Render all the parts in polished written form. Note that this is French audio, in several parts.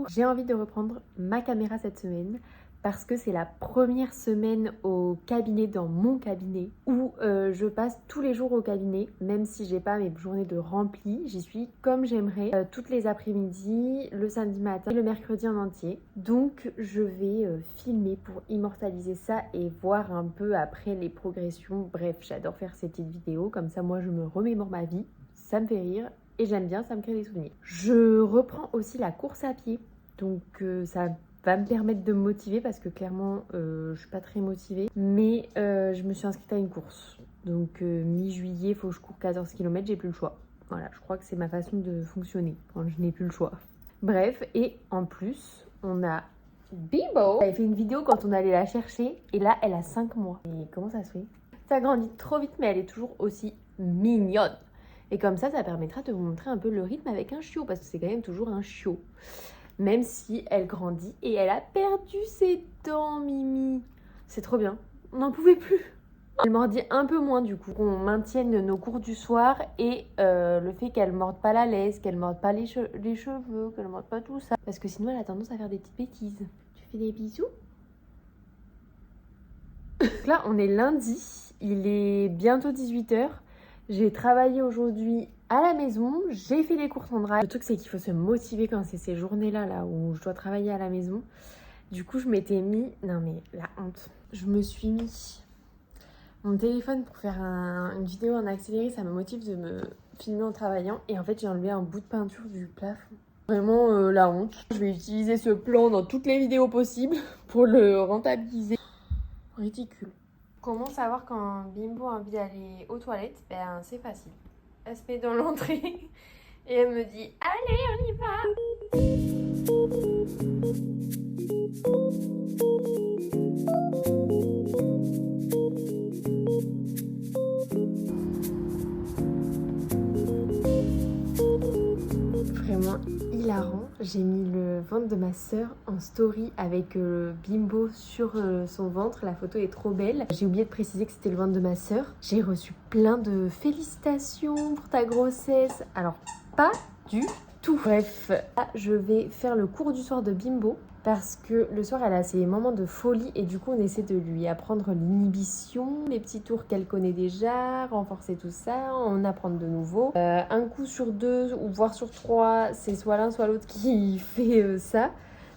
Bonjour, j'ai envie de reprendre ma caméra cette semaine parce que c'est la première semaine au cabinet, dans mon cabinet, où je passe tous les jours au cabinet, même si j'ai pas mes journées de rempli, j'y suis comme j'aimerais, toutes les après-midi, le samedi matin et le mercredi en entier. Donc je vais filmer pour immortaliser ça et voir un peu après les progressions. Bref, j'adore faire ces petites vidéos, comme ça moi je me remémore ma vie, ça me fait rire. Et j'aime bien, ça me crée des souvenirs. Je reprends aussi la course à pied. Donc ça va me permettre de me motiver parce que clairement, je suis pas très motivée. Mais je me suis inscrite à une course. Donc mi-juillet, il faut que je cours 14 km, j'ai plus le choix. Voilà, je crois que c'est ma façon de fonctionner quand je n'ai plus le choix. Bref, et en plus, on a Bimbo. Elle avait fait une vidéo quand on allait la chercher. Et là, elle a 5 mois. Et comment ça se fait? Ça grandit trop vite, mais elle est toujours aussi mignonne. Et comme ça permettra de vous montrer un peu le rythme avec un chiot, parce que c'est quand même toujours un chiot. Même si elle grandit et elle a perdu ses dents, Mimi. C'est trop bien, on n'en pouvait plus. Elle mordit un peu moins du coup. Qu'on maintienne nos cours du soir et le fait qu'elle morde pas la laisse, qu'elle morde pas les cheveux, qu'elle morde pas tout ça. Parce que sinon elle a tendance à faire des petites bêtises. Tu fais des bisous? Donc là on est lundi, il est bientôt 18h. J'ai travaillé aujourd'hui à la maison, j'ai fait les courses en drive. Le truc c'est qu'il faut se motiver quand c'est ces journées-là là où je dois travailler à la maison. Du coup je m'étais mis, non mais la honte, je me suis mis mon téléphone pour faire une vidéo en accéléré, ça me motive de me filmer en travaillant. Et en fait j'ai enlevé un bout de peinture du plafond. Vraiment la honte. Je vais utiliser ce plan dans toutes les vidéos possibles pour le rentabiliser. Ridicule. Comment savoir quand Bimbo a envie d'aller aux toilettes? Ben c'est facile. Elle se met dans l'entrée et elle me dit allez on y va. Vraiment hilarant. J'ai mis le ventre de ma soeur en story avec Bimbo sur son ventre. La photo est trop belle. J'ai oublié de préciser que c'était le ventre de ma soeur. J'ai reçu plein de félicitations pour ta grossesse. Alors, pas du tout. Bref, là, je vais faire le cours du soir de Bimbo. Parce que le soir, elle a ses moments de folie et du coup, on essaie de lui apprendre l'inhibition, les petits tours qu'elle connaît déjà, renforcer tout ça, en apprendre de nouveau. Un coup sur 2 ou voire sur 3, c'est soit l'un soit l'autre qui fait ça.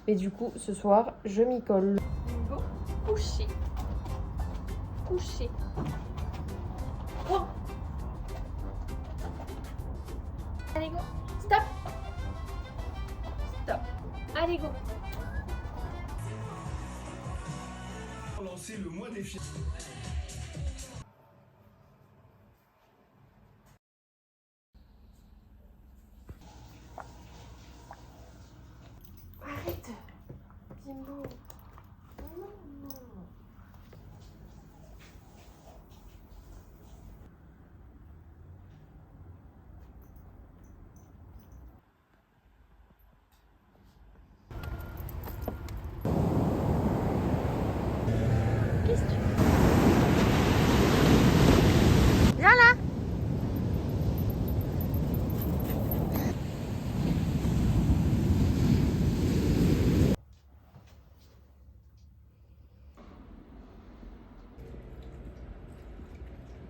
Mais du coup, ce soir, je m'y colle. Bimbo, couché. Couché. Oh. Allez, go. Stop. Stop. Allez, go. Lancer le mois des fiers. Arrête, Bimbo. Non. Qu'est-ce que tu fais? Viens là.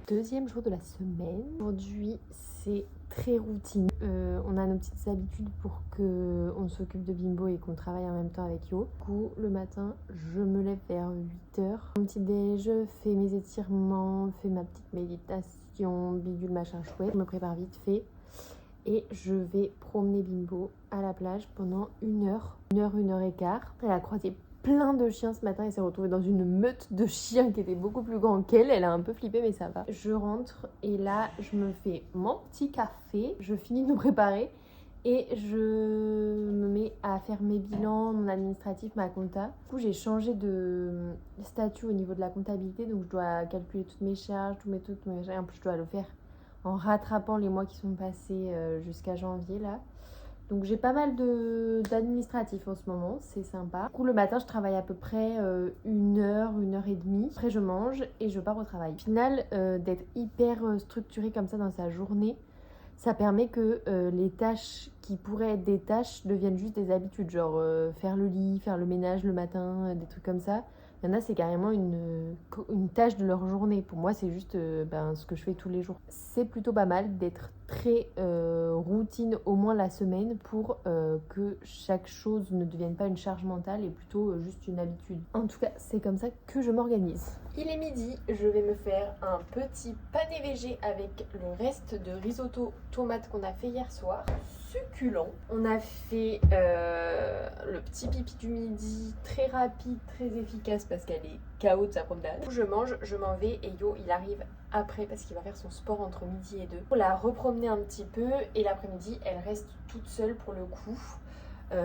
Deuxième jour de la semaine. Aujourd'hui, c'est très routine. On a nos petites habitudes pour qu'on s'occupe de Bimbo et qu'on travaille en même temps avec Yo. Du coup, le matin, je me lève vers 8h. Mon petit déj, fais mes étirements, fais ma petite méditation, bidule, machin chouette. Je me prépare vite fait. Et je vais promener Bimbo à la plage pendant 1h, 1h et quart. Elle a croisé plein de chiens ce matin. Elle s'est retrouvée dans une meute de chiens qui était beaucoup plus grand qu'elle. Elle a un peu flippé mais ça va. Je rentre et là je me fais mon petit café. Je finis de me préparer et je me mets à faire mes bilans, mon administratif, ma compta. Du coup j'ai changé de statut au niveau de la comptabilité. Donc je dois calculer toutes mes charges, tous mes trucs. En plus je dois le faire en rattrapant les mois qui sont passés jusqu'à janvier là. Donc j'ai pas mal d'administratifs en ce moment, c'est sympa. Du coup le matin je travaille à peu près 1h et demie. Après je mange et je pars au travail. Au final d'être hyper structuré comme ça dans sa journée, Ça permet que les tâches qui pourraient être des tâches deviennent juste des habitudes, genre faire le lit, faire le ménage le matin, des trucs comme ça. Il y en a, c'est carrément une tâche de leur journée. Pour moi, c'est juste ce que je fais tous les jours. C'est plutôt pas mal d'être très routine au moins la semaine pour que chaque chose ne devienne pas une charge mentale et plutôt juste une habitude. En tout cas, c'est comme ça que je m'organise. Il est midi, je vais me faire un petit pané végé avec le reste de risotto tomate qu'on a fait hier soir. Succulent. On a fait le petit pipi du midi, très rapide, très efficace parce qu'elle est KO de sa promenade. Je mange, je m'en vais et Yo il arrive après parce qu'il va faire son sport entre midi et 2. Pour la repromener un petit peu et l'après-midi elle reste toute seule pour le coup.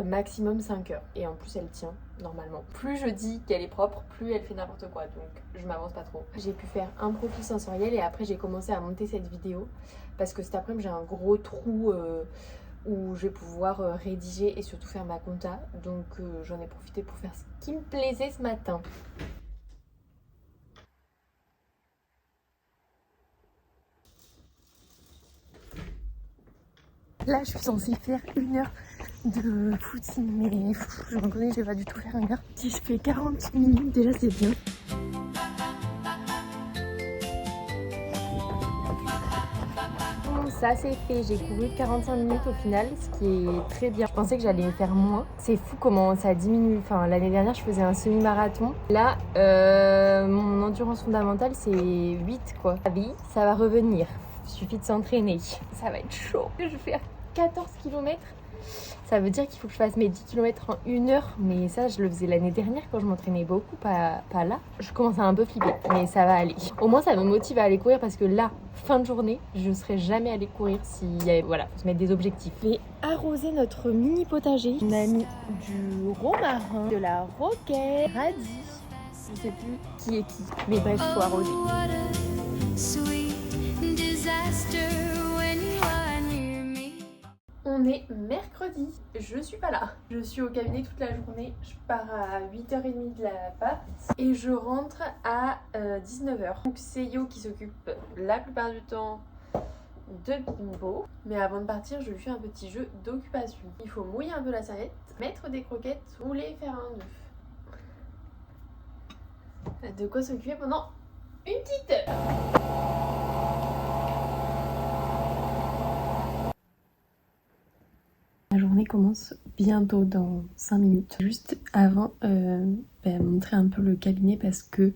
Maximum 5 heures et en plus elle tient normalement. Plus je dis qu'elle est propre, plus elle fait n'importe quoi, donc je m'avance pas trop. J'ai pu faire un profil sensoriel et après j'ai commencé à monter cette vidéo parce que cet après-midi j'ai un gros trou où je vais pouvoir rédiger et surtout faire ma compta, donc j'en ai profité pour faire ce qui me plaisait ce matin. Là, je suis censée faire 1 heure de footing, mais je reconnais, je vais pas du tout faire 1 heure. Si je fais 40 minutes, déjà, c'est bien. Bon, ça, c'est fait. J'ai couru 45 minutes au final, ce qui est très bien. Je pensais que j'allais faire moins. C'est fou comment ça diminue. Enfin, l'année dernière, je faisais un semi-marathon. Là, mon endurance fondamentale, c'est 8, quoi. La vie, ça va revenir. Il suffit de s'entraîner. Ça va être chaud. Je vais faire 14 km. Ça veut dire qu'il faut que je fasse mes 10 km en 1 heure. Mais ça, je le faisais l'année dernière quand je m'entraînais beaucoup, pas là. Je commence à un peu flipper, mais ça va aller. Au moins, ça me motive à aller courir parce que là, fin de journée, je ne serais jamais allée courir si... Voilà, faut se mettre des objectifs. Je vais arroser notre mini potager. On a mis du romarin, de la roquette, radis. Je sais plus qui est qui. Mais bref, il faut arroser. On est mercredi, je suis pas là. Je suis au cabinet toute la journée. Je pars à 8h30 de l'appart et je rentre à 19h. Donc c'est Yo qui s'occupe la plupart du temps de Bimbo. Mais avant de partir, je lui fais un petit jeu d'occupation. Il faut mouiller un peu la serviette, mettre des croquettes, rouler, faire un œuf. De quoi s'occuper pendant une petite heure. La journée commence bientôt dans 5 minutes. Juste avant, montrer un peu le cabinet parce que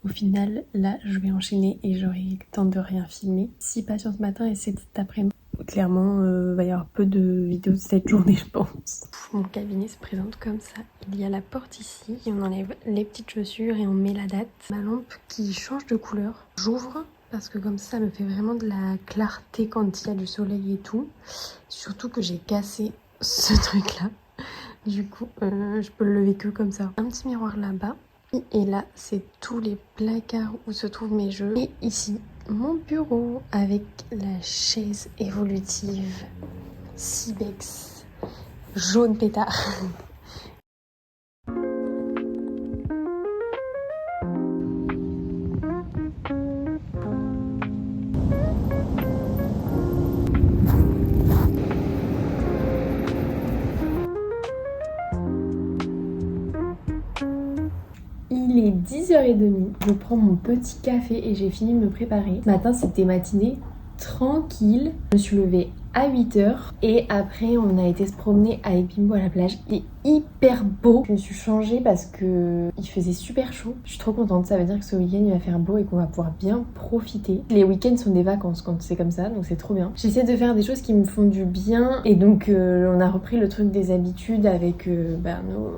au final, là, je vais enchaîner et j'aurai le temps de rien filmer. Si patience ce matin et cet après-midi, clairement, va y avoir peu de vidéos de cette journée, je pense. Mon cabinet se présente comme ça. Il y a la porte ici et on enlève les petites chaussures et on met la date. Ma lampe qui change de couleur. J'ouvre parce que comme ça me fait vraiment de la clarté quand il y a du soleil et tout. Surtout que j'ai cassé ce truc là. Du coup, je peux le lever que comme ça. Un petit miroir là-bas. Et là, c'est tous les placards où se trouvent mes jeux. Et ici, mon bureau avec la chaise évolutive Cibex jaune pétard. Il est 10h30, je prends mon petit café et j'ai fini de me préparer. Ce matin, c'était matinée tranquille. Je me suis levée à 8h et après on a été se promener avec Bimbo à la plage. Il est hyper beau. Je me suis changée parce que il faisait super chaud. Je suis trop contente, ça veut dire que ce week-end il va faire beau et qu'on va pouvoir bien profiter. Les week-ends sont des vacances quand c'est comme ça, donc c'est trop bien. J'essaie de faire des choses qui me font du bien et donc on a repris le truc des habitudes avec nos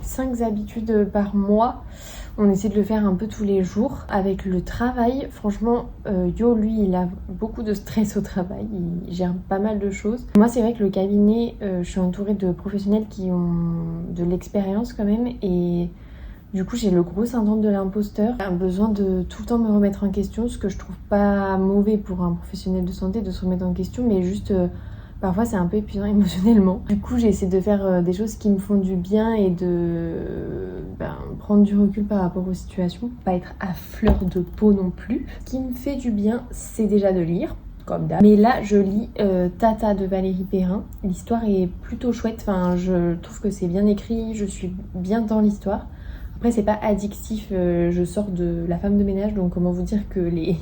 5 habitudes par mois. On essaie de le faire un peu tous les jours. Avec le travail, franchement, Yo, lui, il a beaucoup de stress au travail. Il gère pas mal de choses. Moi, c'est vrai que le cabinet, je suis entourée de professionnels qui ont de l'expérience quand même. Et du coup, j'ai le gros syndrome de l'imposteur. Un besoin de tout le temps me remettre en question, ce que je trouve pas mauvais pour un professionnel de santé de se remettre en question, mais juste... parfois c'est un peu épuisant émotionnellement. Du coup j'essaie de faire des choses qui me font du bien et de prendre du recul par rapport aux situations. Pas être à fleur de peau non plus. Ce qui me fait du bien, c'est déjà de lire. comme d'hab. Mais là, je lis Tata de Valérie Perrin. L'histoire est plutôt chouette. Enfin, je trouve que c'est bien écrit. Je suis bien dans l'histoire. Après, c'est pas addictif. Je sors de La femme de ménage, donc comment vous dire que les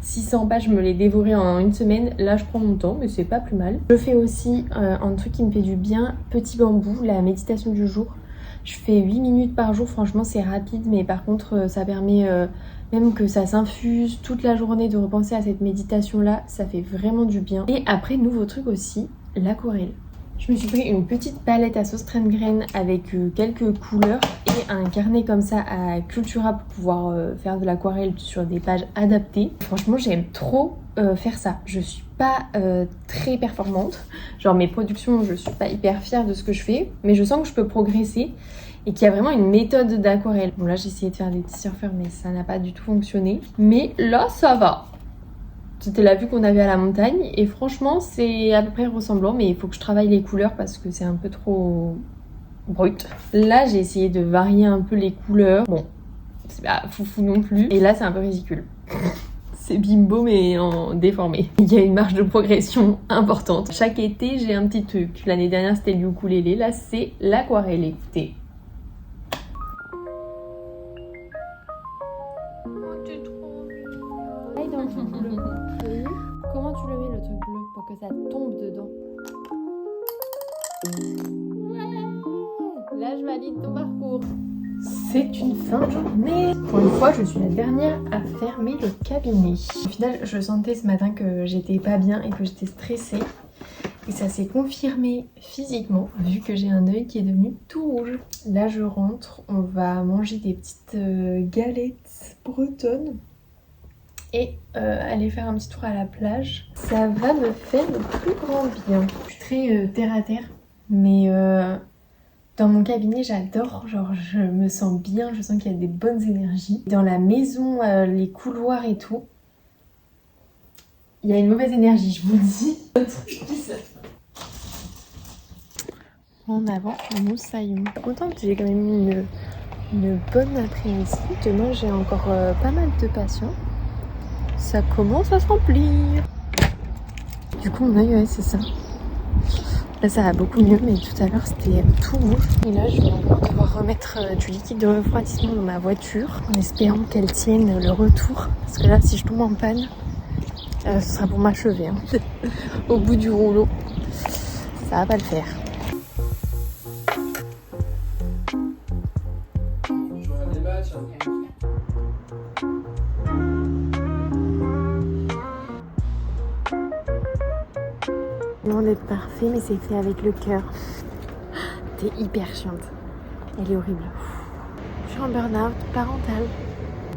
600 pages, je me les dévorais en une semaine. Là, je prends mon temps, mais c'est pas plus mal. Je fais aussi un truc qui me fait du bien, Petit Bambou, la méditation du jour. Je fais 8 minutes par jour. Franchement, c'est rapide, mais par contre, ça permet même que ça s'infuse toute la journée de repenser à cette méditation-là. Ça fait vraiment du bien. Et après, nouveau truc aussi, l'aquarelle. Je me suis pris une petite palette à sauce crème graine avec quelques couleurs et un carnet comme ça à Cultura pour pouvoir faire de l'aquarelle sur des pages adaptées. Franchement, j'aime trop faire ça. Je suis pas très performante. Genre mes productions, je suis pas hyper fière de ce que je fais, mais je sens que je peux progresser et qu'il y a vraiment une méthode d'aquarelle. Bon là, j'ai essayé de faire des petits surfeurs, mais ça n'a pas du tout fonctionné. Mais là, ça va. C'était la vue qu'on avait à la montagne et franchement c'est à peu près ressemblant, mais il faut que je travaille les couleurs parce que c'est un peu trop brut. Là j'ai essayé de varier un peu les couleurs. Bon, c'est pas foufou non plus. Et là c'est un peu ridicule. C'est Bimbo mais en déformé. Il y a une marge de progression importante. Chaque été j'ai un petit truc. L'année dernière c'était le ukulélé, là c'est l'aquarelle. Écoutez. Comment tu le mets le truc bleu pour que ça tombe dedans? Ouais. Là je valide ton parcours. C'est une fin de journée. Pour une fois je suis la dernière à fermer le cabinet. Au final je sentais ce matin que j'étais pas bien et que j'étais stressée. Et ça s'est confirmé physiquement vu que j'ai un œil qui est devenu tout rouge. Là je rentre, on va manger des petites galettes bretonnes. Et aller faire un petit tour à la plage. Ça va me faire le plus grand bien. Je suis très terre à terre, mais dans mon cabinet j'adore, genre je me sens bien, je sens qu'il y a des bonnes énergies. Dans la maison, les couloirs et tout, il y a une mauvaise énergie, je vous le dis. En avant, moussaillon. Je suis contente, j'ai quand même eu une bonne après-midi. Demain j'ai encore pas mal de patients. Ça commence à se remplir. Du coup mon œil, ouais, c'est ça. Là ça va beaucoup mieux, mais tout à l'heure c'était tout rouge. Et là je vais encore devoir remettre du liquide de refroidissement dans ma voiture en espérant qu'elle tienne le retour. Parce que là si je tombe en panne, ce sera pour m'achever hein. Au bout du rouleau. Ça va pas le faire. Loin d'être parfait, mais c'est fait avec le cœur. T'es hyper chiante. Elle est horrible. Je suis en burn-out parental.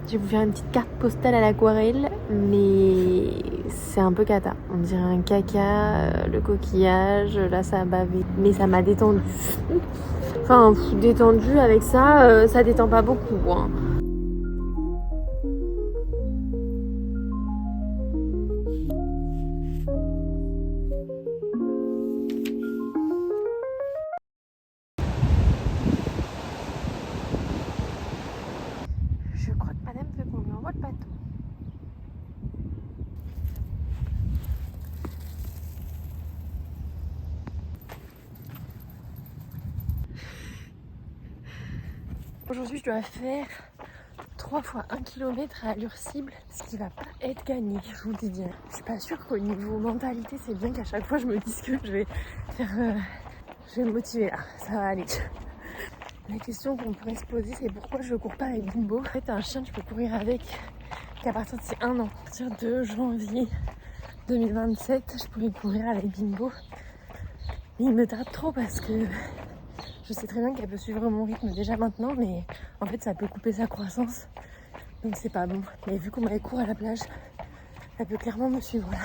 Je vais vous faire une petite carte postale à l'aquarelle, mais c'est un peu cata. On dirait un caca, le coquillage, là ça a bavé. Mais ça m'a détendu. Enfin, détendu avec ça, ça détend pas beaucoup, hein. Je crois que madame veut qu'on lui envoie le bateau. Aujourd'hui, je dois faire 3 fois 1 km à allure cible, ce qui va pas être gagné, je vous le dis bien. Je suis pas sûre qu'au niveau mentalité, c'est bien qu'à chaque fois je me dise que je vais faire... je vais me motiver là, ça va aller. La question qu'on pourrait se poser, c'est pourquoi je cours pas avec Bimbo. En fait, un chien, tu peux courir avec qu'à partir de ses 1 an. À partir de janvier 2027, je pourrais courir avec Bimbo. Mais il me tarde trop parce que je sais très bien qu'elle peut suivre mon rythme déjà maintenant, mais en fait, ça peut couper sa croissance. Donc c'est pas bon. Mais vu qu'on m'avait cours à la plage, elle peut clairement me suivre là.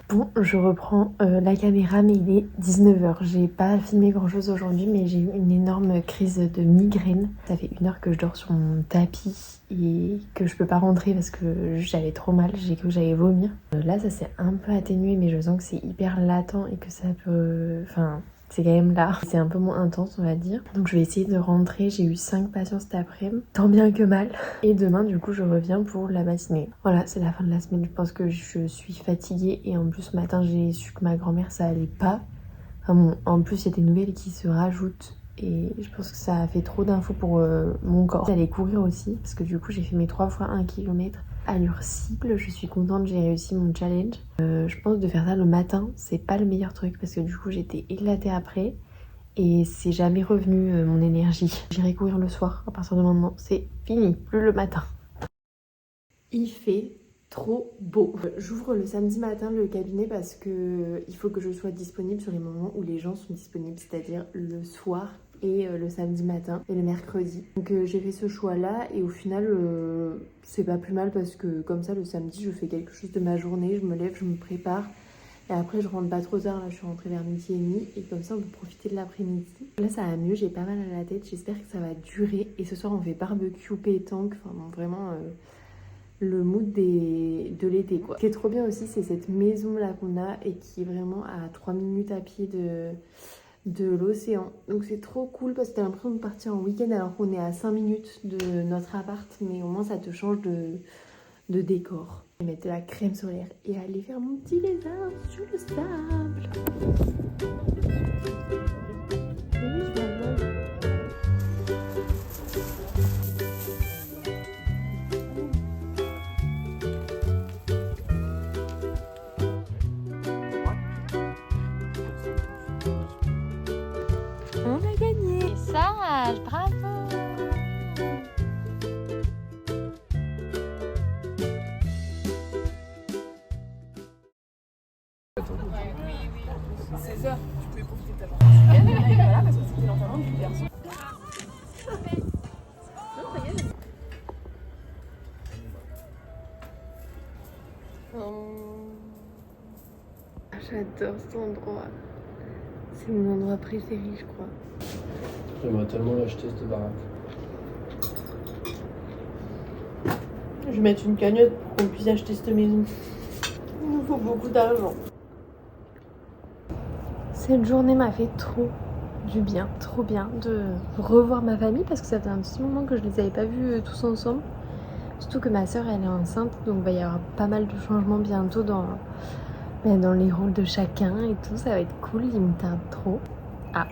Bon, je reprends la caméra, mais il est 19h. J'ai pas filmé grand chose aujourd'hui, mais j'ai eu une énorme crise de migraine. Ça fait 1 heure que je dors sur mon tapis et que je peux pas rentrer parce que j'avais trop mal. J'ai cru que j'allais vomir. Là, ça s'est un peu atténué, mais je sens que c'est hyper latent et que ça peut... Enfin, c'est quand même là. C'est un peu moins intense, on va dire. Donc je vais essayer de rentrer. J'ai eu 5 patients cet après-midi, tant bien que mal. Et demain, du coup, je reviens pour la matinée. Voilà, c'est la fin de la semaine. Je pense que je suis fatiguée. Et en plus, ce matin, j'ai su que ma grand-mère, ça allait pas. Enfin bon, en plus, il y a des nouvelles qui se rajoutent. Et je pense que ça a fait trop d'infos pour mon corps. J'allais courir aussi, parce que du coup, j'ai fait mes 3 fois 1 km. Allure cible, je suis contente, j'ai réussi mon challenge. Je pense de faire ça le matin, c'est pas le meilleur truc parce que du coup j'étais éclatée après et c'est jamais revenu mon énergie. J'irai courir le soir à partir de maintenant, c'est fini, plus le matin. Il fait trop beau. J'ouvre le samedi matin le cabinet parce que il faut que je sois disponible sur les moments où les gens sont disponibles, c'est-à-dire le soir et le samedi matin et le mercredi. Donc j'ai fait ce choix là et au final c'est pas plus mal parce que comme ça le samedi je fais quelque chose de ma journée, je me lève, je me prépare et après je rentre pas trop tard, là je suis rentrée vers 12h30 et comme ça on peut profiter de l'après-midi. Là ça va mieux, j'ai pas mal à la tête, j'espère que ça va durer et ce soir on fait barbecue, pétanque, enfin bon, vraiment le mood de l'été quoi. Ce qui est trop bien aussi c'est cette maison là qu'on a et qui est vraiment à 3 minutes à pied de l'océan. Donc c'est trop cool parce que t'as l'impression de partir en week-end alors qu'on est à 5 minutes de notre appart, mais au moins ça te change de décor. Je vais mettre de la crème solaire et aller faire mon petit lézard sur le sable. On a gagné! Sage, bravo! C'est ça, tu pouvais profiter de ta partie. Et voilà, parce que c'était l'enterrement du garçon. J'adore cet endroit. C'est mon endroit préféré, je crois. J'aimerais tellement l'acheter cette baraque. Je vais mettre une cagnotte pour qu'on puisse acheter cette maison. Il nous faut beaucoup d'argent. Cette journée m'a fait trop du bien, trop bien de revoir ma famille parce que ça fait un petit moment que je les avais pas vus tous ensemble. Surtout que ma soeur elle est enceinte donc il va y avoir pas mal de changements bientôt dans les rôles de chacun et tout, ça va être cool, il me tarde trop. Ah,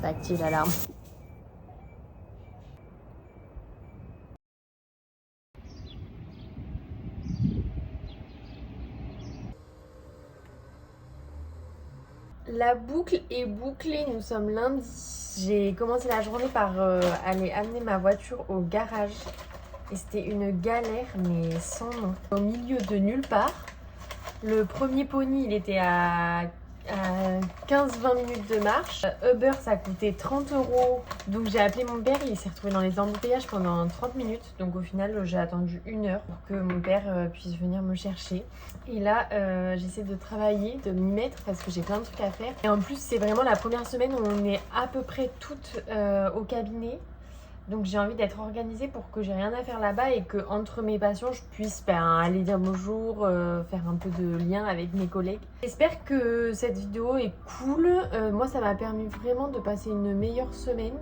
ça active l'alarme. La boucle est bouclée, nous sommes lundi. J'ai commencé la journée par aller amener ma voiture au garage. Et c'était une galère, mais sans nom. Au milieu de nulle part. Le premier pony, il était à 15-20 minutes de marche. Uber, ça coûtait 30 €. Donc j'ai appelé mon père, il s'est retrouvé dans les embouteillages pendant 30 minutes. Donc au final, j'ai attendu 1 heure pour que mon père puisse venir me chercher. Et là, j'essaie de travailler, de m'y mettre parce que j'ai plein de trucs à faire. Et en plus, c'est vraiment la première semaine où on est à peu près toutes au cabinet. Donc j'ai envie d'être organisée pour que j'ai rien à faire là-bas et que entre mes patients je puisse aller dire bonjour, faire un peu de lien avec mes collègues. J'espère que cette vidéo est cool. Moi ça m'a permis vraiment de passer une meilleure semaine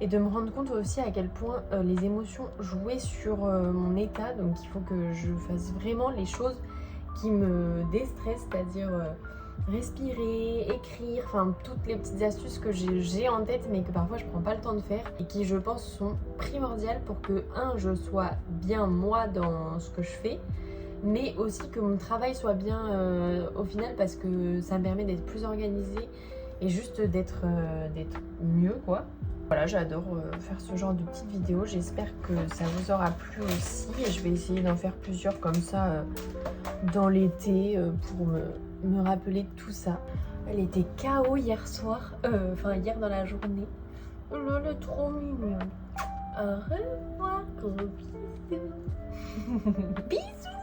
et de me rendre compte aussi à quel point les émotions jouaient sur mon état. Donc il faut que je fasse vraiment les choses qui me déstressent, c'est-à-dire respirer, écrire, enfin toutes les petites astuces que j'ai en tête mais que parfois je prends pas le temps de faire et qui je pense sont primordiales pour que je sois bien moi dans ce que je fais, mais aussi que mon travail soit bien au final parce que ça me permet d'être plus organisée et juste d'être mieux quoi. Voilà, j'adore faire ce genre de petites vidéos, j'espère que ça vous aura plu aussi et je vais essayer d'en faire plusieurs comme ça dans l'été pour me rappeler de tout ça. Elle était KO hier soir, hier dans la journée. Oh là là, trop mignon. Au revoir, gros bisous. Bisous.